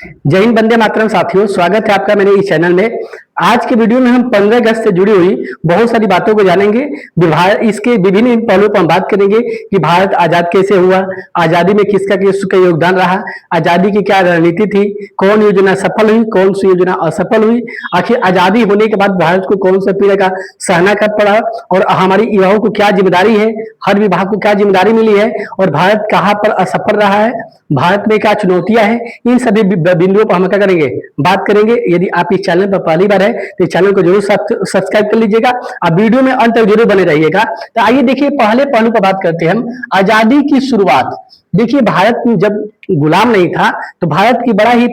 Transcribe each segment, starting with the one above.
जय हिंद, वंदे मातरम। साथियों, स्वागत है आपका मेरे इस चैनल में। आज के वीडियो में हम 15 अगस्त से जुड़ी हुई बहुत सारी बातों को जानेंगे। इसके विभिन्न पहलुओं पर हम बात करेंगे कि भारत आजाद कैसे हुआ, आजादी में किसका किसका योगदान रहा, आजादी की क्या रणनीति थी, कौन योजना सफल हुई, कौन सी योजना असफल हुई, आखिर आजादी होने के बाद भारत को कौन सा पीड़ा का सहना कर पड़ा और हमारी युवाओं को क्या जिम्मेदारी है, हर विभाग को क्या जिम्मेदारी मिली है और भारत कहाँ पर असफल रहा है, भारत में क्या चुनौतियां हैं, इन सभी बिंदुओं पर हम क्या करेंगे, बात करेंगे। यदि आप इस चैनल पर पहली बार है तो इस चैनल को जरूर सब्सक्राइब कर लीजिएगा। आप वीडियो में अंत तक जरूर बने रहिएगा। तो आइए देखिए, पहले पहलू पर बात करते हैं हम, आजादी की शुरुआत। देखिए, भारत जब गुलाम नहीं था तो भारत की बड़ा ही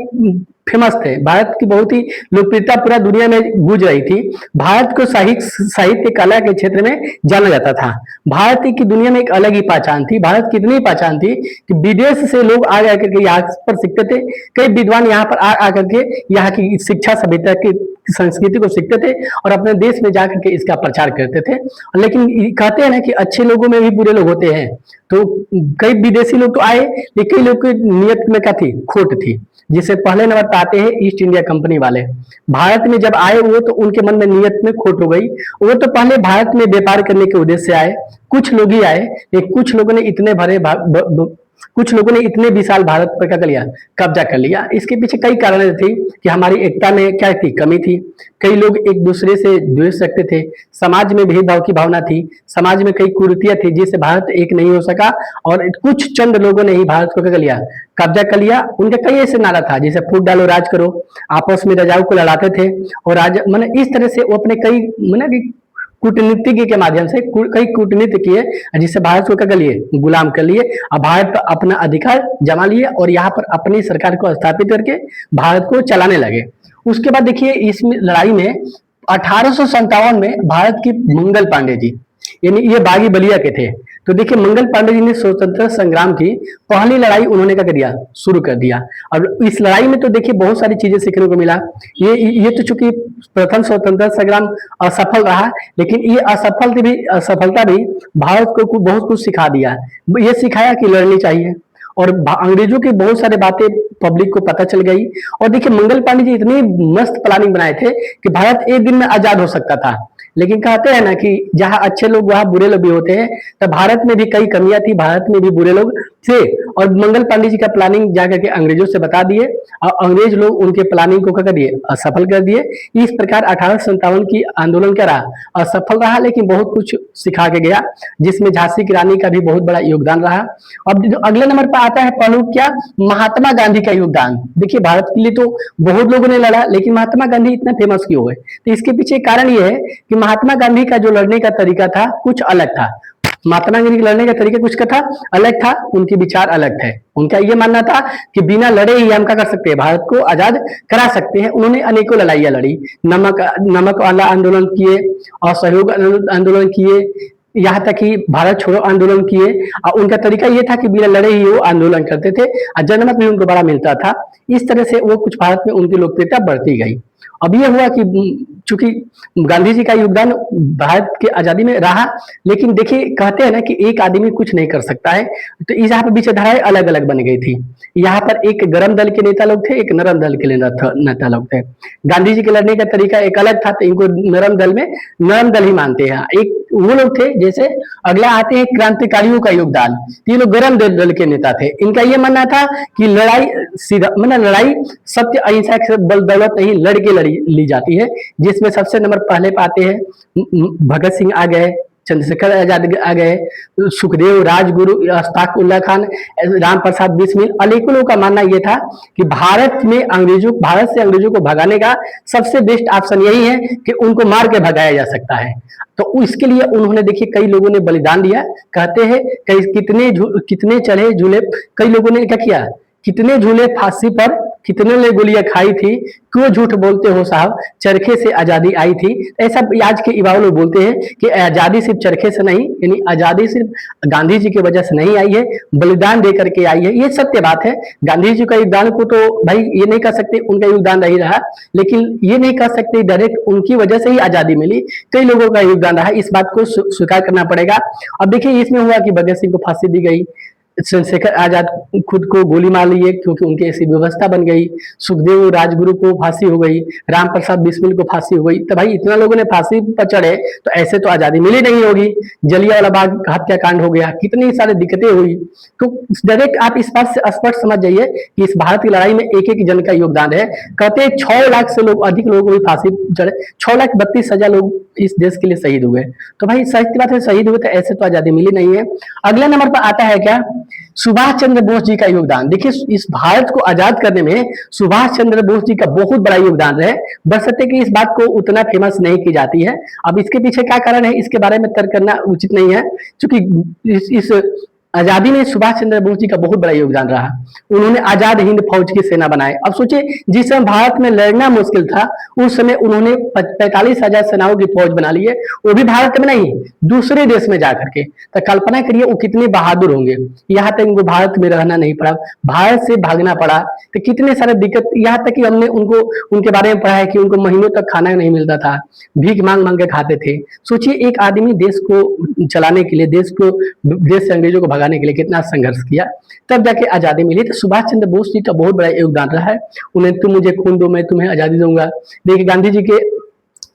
फेमस थे, भारत की बहुत ही लोकप्रियता पूरा दुनिया में गूंज रही थी। भारत को साहित्य कला के क्षेत्र में जाना जाता था। भारत की दुनिया में एक अलग ही पहचान थी। भारत की इतनी पहचान थी कि विदेश से लोग आ आकर के यहाँ पर सीखते थे। कई विद्वान यहाँ पर आकर के यहाँ की शिक्षा सभ्यता की संस्कृति को सीखते थे और अपने देश में जाकर के इसका प्रचार करते थे। लेकिन कहते हैं ना कि अच्छे लोगों में भी बुरे लोग होते हैं। तो कई विदेशी लोग तो आए, लेकिन कई लोग की नियत में क्या थी, खोट थी। जिसे पहले नंबर पर आते हैं ईस्ट इंडिया कंपनी वाले। भारत में जब आए वो तो उनके मन में नियत में खोट हो गई। वो तो पहले भारत में व्यापार करने के उद्देश्य से आए, कुछ लोग ही आए, लेकिन कुछ लोगों ने इतने विशाल भारत पर क्या कर लिया, कब्जा कर लिया। इसके पीछे कई कारण थे कि हमारी एकता में क्या थी, कमी थी। कई लोग एक दूसरे से द्वेष रखते थे, समाज में भेदभाव की भावना थी, समाज में कई कुरीतियां थी जिससे भारत एक नहीं हो सका और कुछ चंद लोगों ने ही भारत को क्या कर लिया, कब्जा कर लिया। उनका कई ऐसे नारा था जैसे फूट डालो राज करो, आपस में राजाओं को लड़ाते थे और राजा मैंने इस तरह से वो अपने कई मैंने कूटनीति के माध्यम से कई कूटनीति किए जिससे भारत को क्या कर लिए, गुलाम कर लिए। अब भारत पर अपना अधिकार जमा लिए और यहाँ पर अपनी सरकार को स्थापित करके भारत को चलाने लगे। उसके बाद देखिए, इस लड़ाई में 1857 में भारत की मंगल पांडे जी, यानी ये बागी बलिया के थे। तो देखिए, मंगल पांडे जी ने स्वतंत्रता संग्राम की पहली लड़ाई उन्होंने क्या कर दिया, शुरू कर दिया। और इस लड़ाई में तो देखिए बहुत सारी चीजें सीखने को मिला। ये तो चूंकि प्रथम स्वतंत्रता संग्राम असफल रहा, लेकिन ये असफलता भी भारत को बहुत कुछ सिखा दिया। ये सिखाया कि लड़नी चाहिए और अंग्रेजों की बहुत सारी बातें पब्लिक को पता चल गई। और देखिए, मंगल पांडे जी इतनी मस्त प्लानिंग बनाए थे कि भारत एक दिन में आजाद हो सकता था। लेकिन कहते हैं ना कि जहां अच्छे लोग वहां बुरे लोग भी होते हैं। तो भारत में भी कई कमियां थी, भारत में भी बुरे लोग थे और मंगल पांडे जी का प्लानिंग जाकर के अंग्रेजों से बता दिए और अंग्रेज लोग उनके प्लानिंग को क्या कर दिए, असफल कर दिए। इस प्रकार 1857 की आंदोलन क्या रहा, असफल रहा, लेकिन बहुत कुछ सिखा के गया, जिसमें झांसी की रानी का भी बहुत बड़ा योगदान रहा। अब जो अगले नंबर पर आता है पहलू क्या, महात्मा गांधी का योगदान। देखिए, भारत के लिए तो बहुत लोगों ने लड़ा, लेकिन महात्मा गांधी इतना फेमस क्यों हुए? तो इसके पीछे कारण यह है कि महात्मा गांधी का जो लड़ने का तरीका था कुछ अलग था। महात्मा गांधी के लड़ने का तरीका कुछ का था, अलग था, उनके विचार अलग थे। उनका यह मानना था कि बिना लड़े ही हम क्या कर सकते हैं, भारत को आजाद करा सकते हैं। उन्होंने अनेकों लड़ाइयां लड़ी, नमक वाला आंदोलन किए, असहयोग आंदोलन किए, यहाँ तक कि भारत छोड़ो आंदोलन किए। और उनका तरीका ये था कि बिना लड़े ही वो आंदोलन करते थे और जनमत भी उनको बड़ा मिलता था। इस तरह से वो कुछ भारत में उनकी लोकप्रियता बढ़ती गई। अब ये हुआ कि चूंकि गांधी जी का योगदान भारत की आजादी में रहा, लेकिन देखिए कहते हैं ना कि एक आदमी कुछ नहीं कर सकता है। तो यहाँ पर विचारधाराएं अलग अलग बन गई थी। यहाँ पर एक गरम दल के नेता लोग थे, एक नरम दल के नेता लोग थे। गांधी जी के लड़ने का तरीका एक अलग था, तो इनको नरम दल ही मानते हैं। एक वो लोग थे, जैसे अगला आते हैं क्रांतिकारियों का योगदान। ये लोग गरम दल के नेता थे। इनका ये मानना था कि लड़ाई सीधा मतलब लड़ाई सत्य अहिंसा के बल दौलत नहीं लड़ के ली जाती है, जिसमें सबसे नंबर पहले पाते हैं भगत सिंह आ गए, चंद्रशेखर आजाद आ गए, सुखदेव, राजगुरु, अशफाक उल्ला खान, राम प्रसाद बिस्मिल। अनेकों लोगों का मानना यह था कि भारत से अंग्रेजों को भगाने का सबसे बेस्ट ऑप्शन यही है कि उनको मार के भगाया जा सकता है। तो इसके लिए उन्होंने देखिए कई लोगों ने बलिदान दिया। कहते हैं कितने चढ़े झूले, कई लोगों ने क्या किया, कितने झूले फांसी पर, कितने ने गोलियां खाई थी, क्यों झूठ बोलते हो साहब, चरखे से आजादी आई थी। ऐसा आज के युवा लोग बोलते हैं कि आजादी सिर्फ चरखे से नहीं, यानी आजादी सिर्फ गांधी जी की वजह से नहीं आई है, बलिदान दे करके आई है। ये सत्य बात है। गांधी जी का योगदान को तो भाई ये नहीं कह सकते उनका योगदान नहीं रहा, लेकिन ये नहीं कह सकते डायरेक्ट उनकी वजह से ही आजादी मिली, कई लोगों का योगदान रहा। इस बात को स्वीकार करना पड़ेगा। अब देखिए, इसमें हुआ कि भगत सिंह को फांसी दी गई, चंद्रशेखर आजाद खुद को गोली मार लिए क्योंकि उनकी ऐसी व्यवस्था बन गई। सुखदेव राजगुरु को फांसी हो गई, राम प्रसाद बिस्मिल को फांसी हो गई। तो भाई इतना लोगों ने फांसी पर चढ़े तो ऐसे तो आजादी मिली नहीं होगी। जलियांवाला बाग हत्याकांड हो गया, कितनी सारी दिक्कतें हुई। तो डायरेक्ट आप इस बात से स्पष्ट समझ जाइए कि इस भारत की लड़ाई में एक एक जन का योगदान है। कहते हैं 6 लाख से लोग अधिक लोगों को भी फांसी चढ़े, 6,32,000 लोग इस देश के लिए शहीद हुए। तो भाई सही बात है, शहीद हुए तो ऐसे तो आजादी मिली नहीं है। अगला नंबर पर आता है क्या, सुभाष चंद्र बोस जी का योगदान। देखिए इस भारत को आजाद करने में सुभाष चंद्र बोस जी का बहुत बड़ा योगदान है, बशर्ते कि इस बात को उतना फेमस नहीं की जाती है। अब इसके पीछे क्या कारण है, इसके बारे में तर्क करना उचित नहीं है, क्योंकि इस आजादी में सुभाष चंद्र बोस जी का बहुत बड़ा योगदान रहा। उन्होंने आजाद हिंद फौज की सेना बनाए। अब सोचिए, जिस समय भारत में लड़ना मुश्किल था उस समय उन्होंने 45,000 सेनाओं की फौज बना ली है, वो भी भारत में नहीं दूसरे देश में जाकर के। तो कल्पना करिए वो कितने बहादुर होंगे। यहाँ तक उनको भारत में रहना नहीं पड़ा, भारत से भागना पड़ा। तो कितने सारे दिक्कत, यहाँ तक कि हमने उनको उनके बारे में पढ़ा है कि उनको महीनों तक खाना नहीं मिलता था, भीख मांग मांग के खाते थे। सोचिए एक आदमी देश को चलाने के लिए, देश से अंग्रेजों को भगाने के लिए कितना संघर्ष किया, तब जाके आजादी मिली। तो सुभाष चंद्र बोस जी का बहुत बड़ा योगदान रहा है। उन्हें तुम मुझे खून दो मैं तुम्हें आजादी दूंगा। देखिए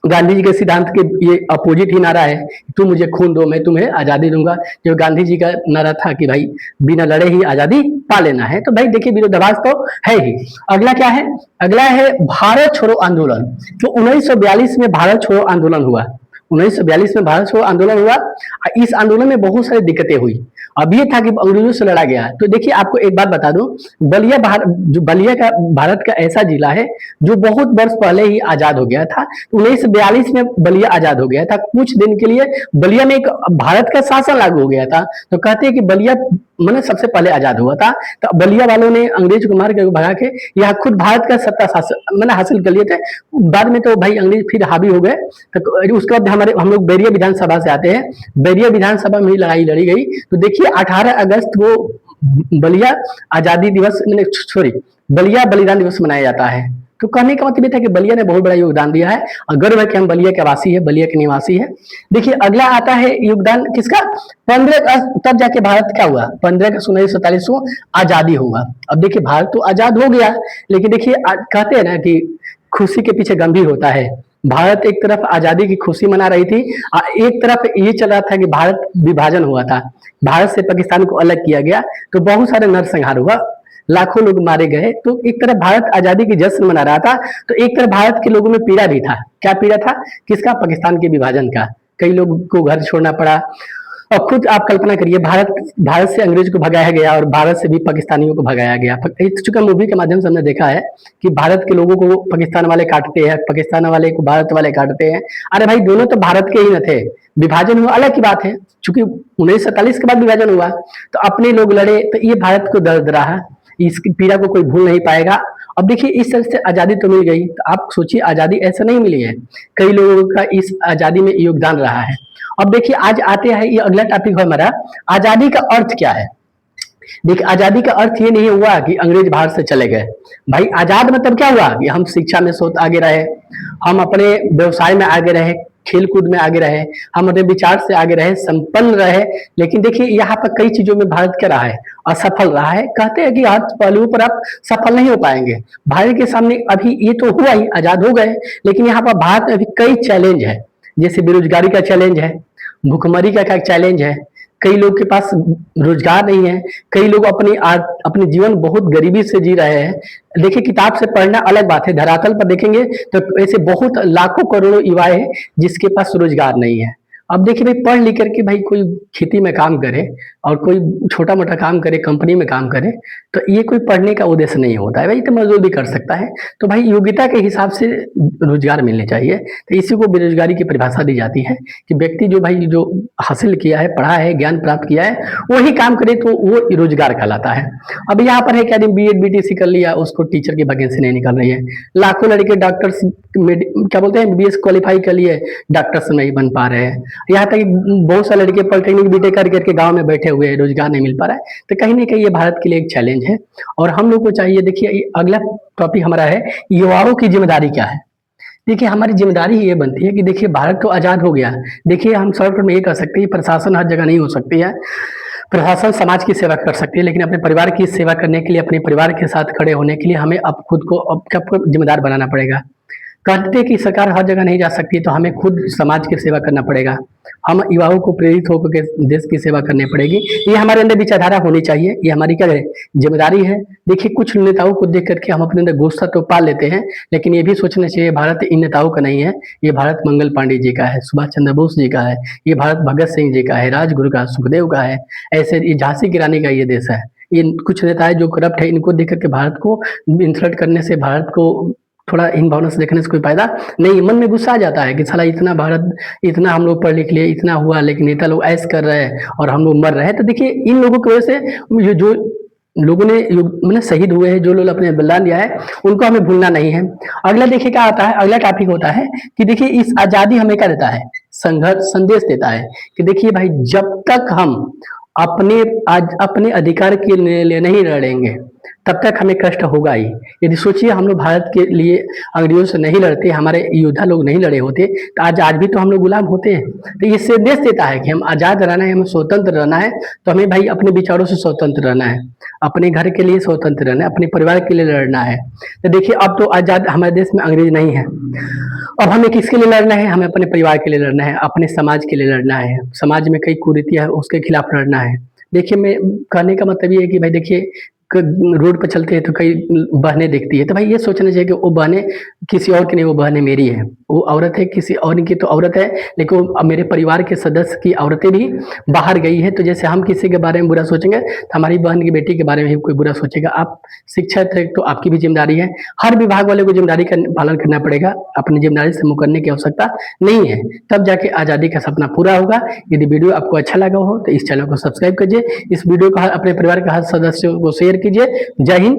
गांधी जी के सिद्धांत के ये अपोजिट ही नारा है, तुम मुझे खून दो मैं तुम्हें आजादी दूंगा। जो गांधी जी का नारा था कि भाई बिना लड़े ही आजादी पा लेना है। तो भाई देखिए विरोधाभास तो है ही। अगला क्या है, अगला है भारत छोड़ो आंदोलन। तो 1942 में भारत छोड़ो आंदोलन हुआ। 1942 में भारत छोड़ो आंदोलन हुआ। इस आंदोलन में बहुत सारी दिक्कतें हुई। अब ये था कि अंग्रेजों से लड़ा गया। तो देखिए आपको एक बात बता दूं, बलिया का भारत का ऐसा जिला है जो बहुत वर्ष पहले ही आजाद हो गया था। 1942 में बलिया आजाद हो गया था। कुछ दिन के लिए बलिया में एक भारत का शासन लागू हो गया था। तो कहते हैं कि बलिया मैंने सबसे पहले आजाद हुआ था। तो बलिया वालों ने अंग्रेज को मार के भगा के यहाँ खुद भारत का सत्ता शासन मैंने हासिल कर लिए थे। बाद में तो भाई अंग्रेज फिर हावी हो गए। तो उसके बाद हम लोग बैरिया विधानसभा से आते हैं। बैरिया विधानसभा में ही लड़ाई लड़ी गई। तो देखिए 18 अगस्त को बलिया आजादी दिवस सॉरी बलिया बलिदान दिवस मनाया जाता है। तो कहने का मतलब ये था कि बलिया ने बहुत बड़ा योगदान दिया है और गर्व है कि हम बलिया के वासी है, बलिया के निवासी है। देखिए अगला आता है योगदान किसका, 15 अगस्त तब जाके भारत क्या हुआ, 15 अगस्त 1947 को आजादी हुआ। अब देखिए भारत तो आजाद हो गया, लेकिन देखिए कहते हैं ना कि खुशी के पीछे गंभीर होता है। भारत एक तरफ आजादी की खुशी मना रही थी, एक तरफ ये चल रहा था कि भारत विभाजन हुआ था, भारत से पाकिस्तान को अलग किया गया। तो बहुत सारे नरसंहार हुआ, लाखों लोग मारे गए। तो एक तरफ भारत आजादी की जश्न मना रहा था, तो एक तरफ भारत के लोगों में पीड़ा भी था। क्या पीड़ा था, किसका, पाकिस्तान के विभाजन का। कई लोगों को घर छोड़ना पड़ा। और खुद आप कल्पना करिए, भारत से अंग्रेज को भगाया गया और भारत से भी पाकिस्तानियों को भगाया गया। चूंकि मूवी के माध्यम से हमने देखा है कि भारत के लोगों को पाकिस्तान वाले काटते हैं, पाकिस्तान वाले को भारत वाले काटते हैं। अरे भाई दोनों तो भारत के ही न थे, विभाजन हुआ अलग की बात है। चूंकि 1947 के बाद विभाजन हुआ तो अपने लोग लड़े, तो ये भारत को दर्द रहा, इसकी पीड़ा को कोई भूल नहीं पाएगा। अब देखिए इस तरह से आजादी तो मिल गई, तो आप सोचिए आजादी ऐसे नहीं मिली है, कई लोगों का इस आजादी में योगदान रहा है। अब देखिए आज आते हैं, ये अगला टॉपिक है हमारा, आजादी का अर्थ क्या है। देखिए आजादी का अर्थ ये नहीं हुआ कि अंग्रेज भारत से चले गए। भाई आजाद मतलब क्या हुआ कि हम शिक्षा में सोच आगे रहे, हम अपने व्यवसाय में आगे रहे, खेल कूद में आगे रहे, हम अपने विचार से आगे रहे, संपन्न रहे। लेकिन देखिए यहाँ पर कई चीजों में भारत क्या रहा है, असफल रहा है। कहते हैं कि हर पहलुओं पर आप सफल नहीं हो पाएंगे। भारत के सामने अभी ये तो हुआ ही, आजाद हो गए, लेकिन यहाँ पर भारत में अभी कई चैलेंज है। जैसे बेरोजगारी का चैलेंज है, भुखमरी का चैलेंज है, कई लोग के पास रोजगार नहीं है, कई लोग अपने जीवन बहुत गरीबी से जी रहे हैं। देखिए किताब से पढ़ना अलग बात है, धरातल पर देखेंगे तो ऐसे बहुत लाखों करोड़ों युवा है जिसके पास रोजगार नहीं है। अब देखिए भाई पढ़ लिख करके भाई कोई खेती में काम करे और कोई छोटा मोटा काम करे, कंपनी में काम करे, तो ये कोई पढ़ने का उद्देश्य नहीं होता है। भाई तो मजदूर भी कर सकता है। तो भाई योग्यता के हिसाब से रोजगार मिलने चाहिए। तो इसी को बेरोजगारी की परिभाषा दी जाती है कि व्यक्ति जो हासिल किया है, पढ़ा है, ज्ञान प्राप्त किया है, वही काम करे तो वो रोजगार कहलाता है। अब यहाँ पर है क्या, BEd BTC कर लिया, उसको टीचर की वैकेंसी नहीं निकल रही है। लाखों लड़के डॉक्टर्स क्या बोलते हैं MBBS क्वालिफाई कर लिए, डॉक्टर्स नहीं बन पा रहे हैं। यहाँ तक बहुत सारे लड़के पॉलिटेक्निक बीटेक करके गांव में बैठे हुए हैं, रोजगार नहीं मिल पा रहा है। तो कहीं ना कहीं ये भारत के लिए एक चैलेंज है और हम लोग को चाहिए। देखिए अगला टॉपिक हमारा है युवाओं की जिम्मेदारी क्या है। देखिए हमारी जिम्मेदारी ये बनती है कि देखिए भारत तो आजाद हो गया। देखिए हम शॉर्ट में ये कह सकते हैं प्रशासन हर जगह नहीं हो सकती है, प्रशासन समाज की सेवा कर सकती है, लेकिन अपने परिवार की सेवा करने के लिए, अपने परिवार के साथ खड़े होने के लिए हमें अब खुद को अब जिम्मेदार बनाना पड़ेगा। कहते हैं कि सरकार हर जगह नहीं जा सकती, तो हमें खुद समाज की सेवा करना पड़ेगा। हम युवाओं को प्रेरित होकर के देश की सेवा करनी पड़ेगी। ये हमारे अंदर विचारधारा होनी चाहिए, ये हमारी क्या है, जिम्मेदारी है। देखिए, कुछ नेताओं को देख करके हम अपने अंदर गुस्सा तो पाल लेते हैं, लेकिन ये भी सोचना चाहिए भारत इन नेताओं का नहीं है, ये भारत मंगल पांडे जी का है, सुभाष चंद्र बोस जी का है, ये भारत भगत सिंह जी का है, राजगुरु का, सुखदेव का है, ऐसे ये झांसी की रानी का ये देश है। ये कुछ नेता है जो करप्ट है, इनको देख करके भारत को इंसल्ट करने से, भारत को थोड़ा इन भावना से देखने से कोई फायदा नहीं। मन में गुस्सा आ जाता है कि साला इतना भारत, इतना हम लोग पढ़ लिख लिए, इतना हुआ, लेकिन नेता लोग ऐश कर रहे हैं और हम लोग मर रहे हैं। तो देखिए, इन लोगों की वजह से जो लोगों ने मतलब शहीद हुए हैं, जो लोग अपने बलिदान दिया है, उनको हमें भूलना नहीं है। अगला देखिए क्या आता है, अगला टॉपिक होता है कि देखिए इस आजादी हमें क्या देता है, संघर्ष संदेश देता है कि देखिए भाई, जब तक हम अपने अधिकार के लिए नहीं लड़ेंगे, तब तक हमें कष्ट होगा ही। यदि सोचिए, हम लोग भारत के लिए अंग्रेजों से नहीं लड़ते, हमारे योद्धा लोग नहीं लड़े होते, तो आज भी तो हम लोग गुलाम होते हैं। तो ये संदेश देता है कि हम आजाद रहना है, हमें स्वतंत्र रहना है, तो हमें भाई अपने विचारों से स्वतंत्र रहना है, अपने घर के लिए स्वतंत्र रहना है, अपने परिवार के लिए लड़ना है। तो देखिए, अब तो आजाद हमारे देश में अंग्रेज नहीं है। अब हमें किसके लिए लड़ना है, हमें अपने परिवार के लिए लड़ना है, अपने समाज के लिए लड़ना है। समाज में कई कुरीतियां है, उसके खिलाफ लड़ना है। देखिए, मैं कहने का मतलब ये है कि भाई देखिए, रोड पर चलते हैं तो कई बहनें दिखती है, तो भाई ये सोचना चाहिए कि वो बहनें किसी और की नहीं, वो बहनें मेरी है। वो औरत है, किसी और की तो औरत है, लेकिन वो मेरे परिवार के सदस्य की औरतें भी बाहर गई है। तो जैसे हम किसी के बारे में बुरा सोचेंगे, तो हमारी बहन की बेटी के बारे में भी कोई बुरा सोचेगा। आप शिक्षक है, तो आपकी भी जिम्मेदारी है। हर विभाग वाले को जिम्मेदारी का पालन करना पड़ेगा, अपनी जिम्मेदारी से मुकरने की आवश्यकता नहीं है, तब जाके आज़ादी का सपना पूरा होगा। यदि वीडियो आपको अच्छा लगा हो तो इस चैनल को सब्सक्राइब कीजिए, इस वीडियो को अपने परिवार के हर सदस्यों को शेयर कीजिए। जय हिंद।